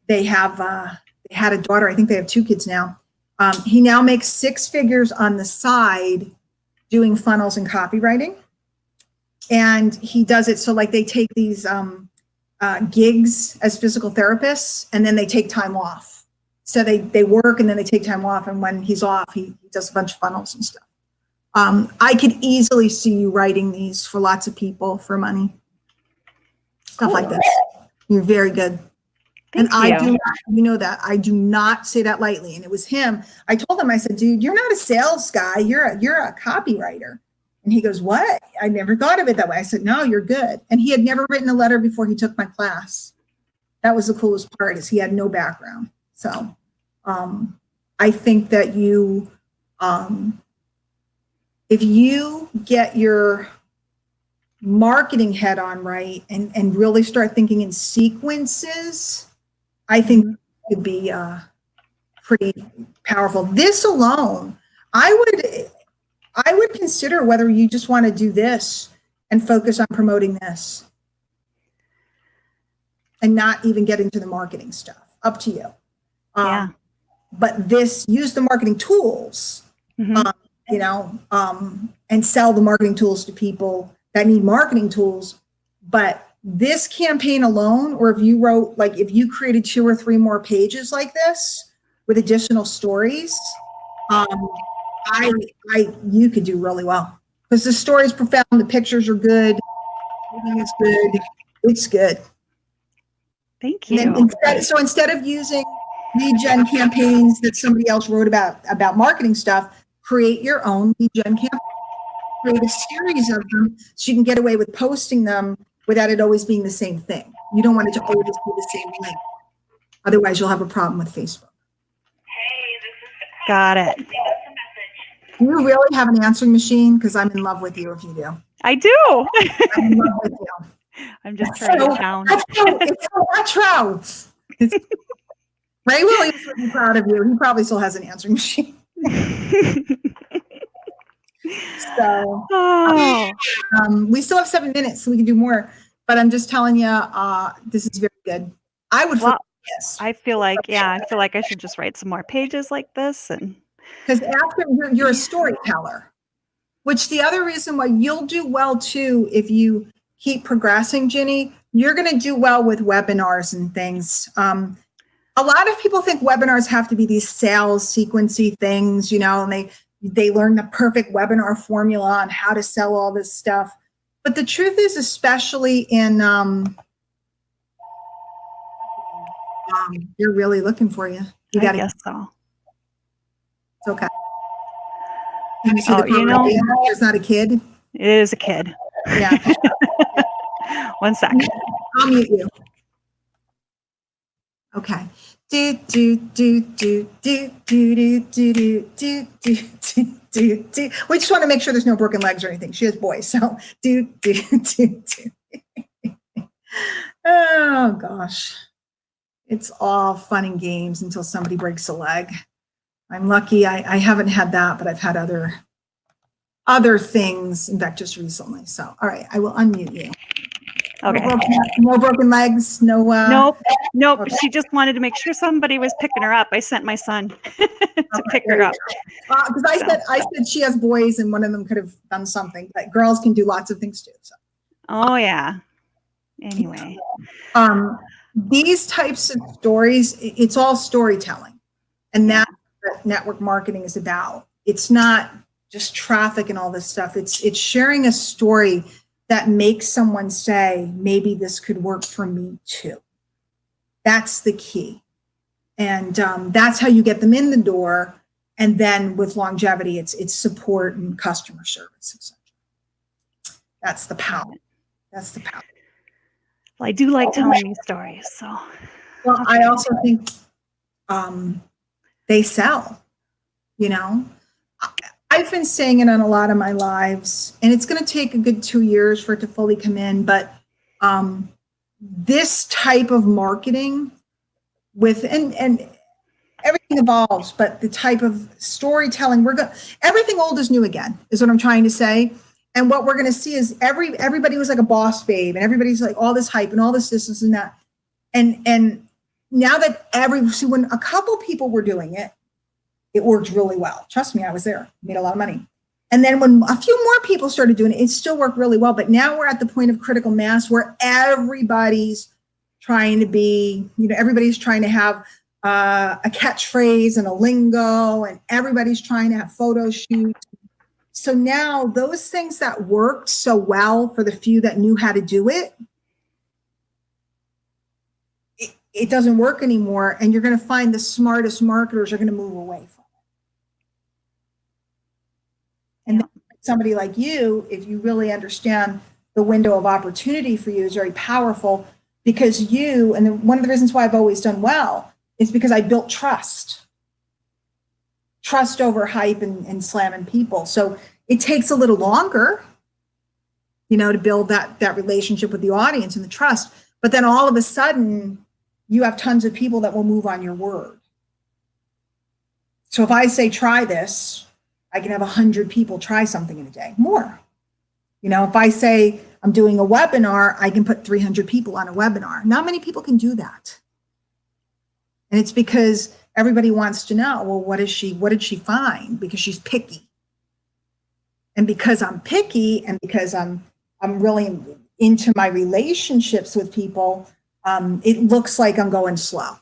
S1: they had a daughter. I think they have 2 kids now. He now makes 6 figures on the side doing funnels and copywriting. And he does it so, like, they take these gigs as physical therapists, and then they take time off. So they work, and then they take time off. And when he's off, he does a bunch of funnels and stuff. I could easily see you writing these for lots of people for money. Stuff like this. You're very good.
S2: Thank you.
S1: I do not, that I do not say that lightly. And it was him. I told him, I said, dude, you're not a sales guy. You're a copywriter. And he goes, what? I never thought of it that way. I said, no, you're good. And he had never written a letter before he took my class. That was the coolest part, is he had no background. So I think that you, if you get your marketing head on right and really start thinking in sequences, I think it could be pretty powerful. This alone, I would consider whether you just want to do this and focus on promoting this and not even get into the marketing stuff. Up to you.
S2: Yeah.
S1: But use the marketing tools, and sell the marketing tools to people that need marketing tools. But this campaign alone, or if you created 2 or 3 more pages like this with additional stories, you could do really well, because the story is profound, the pictures are good, everything is good. It's good.
S2: Thank you.
S1: Instead of using lead gen campaigns that somebody else wrote about marketing stuff, create your own lead gen campaign. Create a series of them so you can get away with posting them without it always being the same thing. You don't want it to always be the same link. Otherwise, you'll have a problem with Facebook.
S2: Got it.
S1: Do you really have an answering machine? Because I'm in love with you if you do.
S2: I do.
S1: I'm in love with you.
S2: I'm just trying to count.
S1: It's so retro. Ray Williams would be proud of you. He probably still has an answering machine. So we still have 7 minutes, so we can do more. But I'm just telling you, this is very good. I would. Yes.
S2: I feel like I should just write some more pages like this, and
S1: because after you're a storyteller, which the other reason why you'll do well too, if you keep progressing, Ginny, you're going to do well with webinars and things. A lot of people think webinars have to be these sales sequency things, and they learn the perfect webinar formula on how to sell all this stuff. But the truth is, especially in, they're really looking for you.
S2: I guess so.
S1: It's okay. Can you see
S2: Oh,
S1: the There's not a kid.
S2: It is a kid.
S1: Yeah.
S2: 1 sec.
S1: I'll mute you. Okay. Do do do do do do do do do do do do do. We just want to make sure there's no broken legs or anything. She has boys, so do do do do. Oh gosh, it's all fun and games until somebody breaks a leg. I'm lucky I haven't had that, but I've had other things, in fact, just recently. So, all right, I will unmute you.
S2: Okay.
S1: No broken legs, no.
S2: Nope.
S1: Okay.
S2: She just wanted to make sure somebody was picking her up. I sent my son to pick her up.
S1: Because I said she has boys, and one of them could have done something, but girls can do lots of things too. So.
S2: Oh yeah. Anyway.
S1: These types of stories, it's all storytelling, and that's what network marketing is about. It's not just traffic and all this stuff. It's sharing a story that makes someone say, maybe this could work for me too. That's the key. And that's how you get them in the door. And then with longevity, it's support and customer service, etc. That's the power. That's the power.
S2: Well, I do like telling these stories. So.
S1: Well, I also think they sell, you know. I've been saying it on a lot of my lives, and it's going to take a good 2 years for it to fully come in. But this type of marketing and everything evolves, but the type of storytelling everything old is new again, is what I'm trying to say. And what we're going to see is everybody was like a boss babe, and everybody's like all this hype and all this and that. And now that when a couple people were doing it, it worked really well. Trust me, I was there, made a lot of money. And then when a few more people started doing it, it still worked really well. But now we're at the point of critical mass where everybody's trying to be, everybody's trying to have a catchphrase and a lingo, and everybody's trying to have photo shoots. So now those things that worked so well for the few that knew how to do it, it doesn't work anymore. And you're going to find the smartest marketers are going to move away from it. And somebody like you, if you really understand the window of opportunity for you, is very powerful, because one of the reasons why I've always done well is because I built trust over hype and slamming people. So it takes a little longer, to build that relationship with the audience and the trust. But then all of a sudden, you have tons of people that will move on your word. So if I say, try this, I can have 100 people try something in a day, more. If I say I'm doing a webinar, I can put 300 people on a webinar. Not many people can do that. And it's because everybody wants to know, well, what did she find? Because she's picky. And because I'm picky, and because I'm really into my relationships with people, it looks like I'm going slow.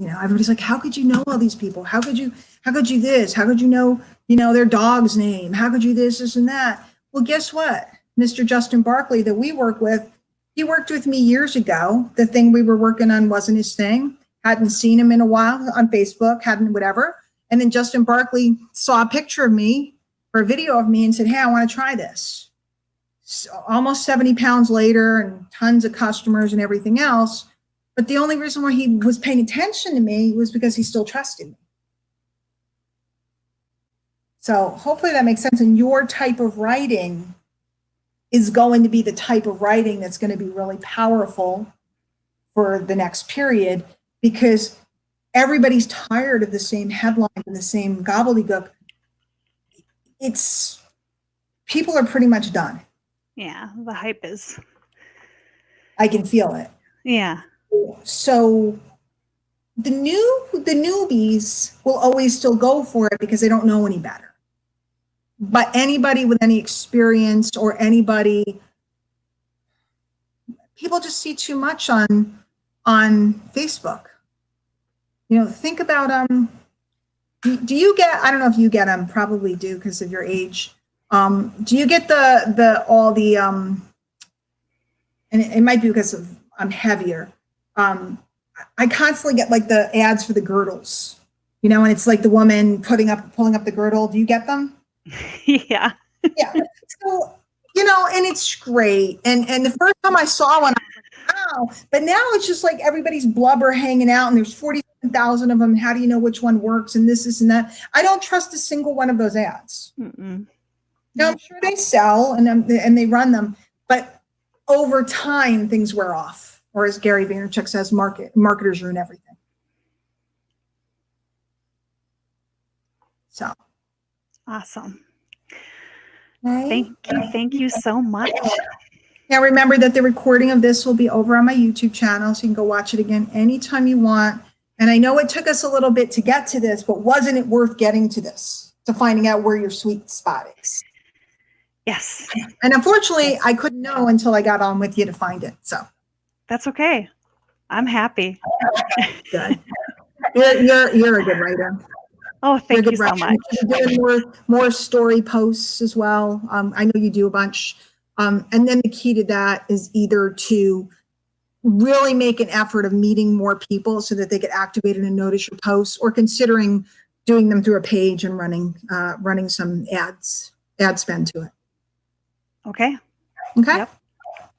S1: Everybody's like, how could you know all these people? How could you this? How could you know, their dog's name? How could you this and that? Well, guess what? Mr. Justin Barkley that we work with, he worked with me years ago. The thing we were working on wasn't his thing. Hadn't seen him in a while on Facebook, hadn't whatever. And then Justin Barkley saw a picture of me or a video of me and said, hey, I want to try this. So almost 70 pounds later and tons of customers and everything else. But the only reason why he was paying attention to me was because he still trusted me. So hopefully that makes sense. And your type of writing is going to be the type of writing that's going to be really powerful for the next period, because everybody's tired of the same headline and the same gobbledygook. People are pretty much done.
S2: Yeah, the hype is.
S1: I can feel it.
S2: Yeah.
S1: So the newbies will always still go for it because they don't know any better. But anybody with any experience or people just see too much on Facebook. Think about do you get, I don't know if you get them, probably do because of your age. Do you get all the and it might be because of I'm heavier. I constantly get like the ads for the girdles. you know, and it's like the woman pulling up the girdle. Do you get them?
S2: Yeah.
S1: Yeah. So, you know, and it's great. And the first time I saw one, I was like, wow. But now it's just like everybody's blubber hanging out, and there's 47,000 of them. How do you know which one works? And this and that. I don't trust a single one of those ads.
S2: Mm-mm.
S1: Now, I'm sure they sell and they run them, but over time things wear off. Or as Gary Vaynerchuk says, marketers ruin everything. So
S2: Awesome.
S1: okay.
S2: Thank you so much.
S1: Now remember that the recording of this will be over on my YouTube channel, so you can go watch it again anytime you want. And I know it took us a little bit to get to this, but wasn't it worth getting to this, to finding out where your sweet spot is?
S2: Yes.
S1: And unfortunately, I couldn't know until I got on with you to find it. So
S2: that's okay. I'm happy.
S1: Good. You're a good writer.
S2: Oh, thank you so much.
S1: You're doing more story posts as well. I know you do a bunch. And then the key to that is either to really make an effort of meeting more people so that they get activated and notice your posts, or considering doing them through a page and running some ad spend to it.
S2: Okay.
S1: Okay.
S2: Yep.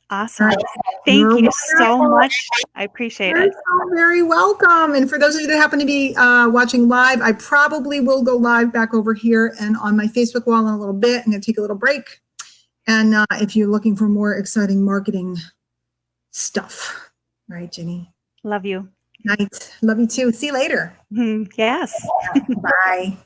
S2: Awesome. Right. Thank you so much. I appreciate it.
S1: You're very welcome. And for those of you that happen to be watching live, I probably will go live back over here and on my Facebook wall in a little bit. I'm going to take a little break. And if you're looking for more exciting marketing stuff, right, Ginny?
S2: Love you.
S1: Night. Love you too. See you later.
S2: Yes.
S1: Bye.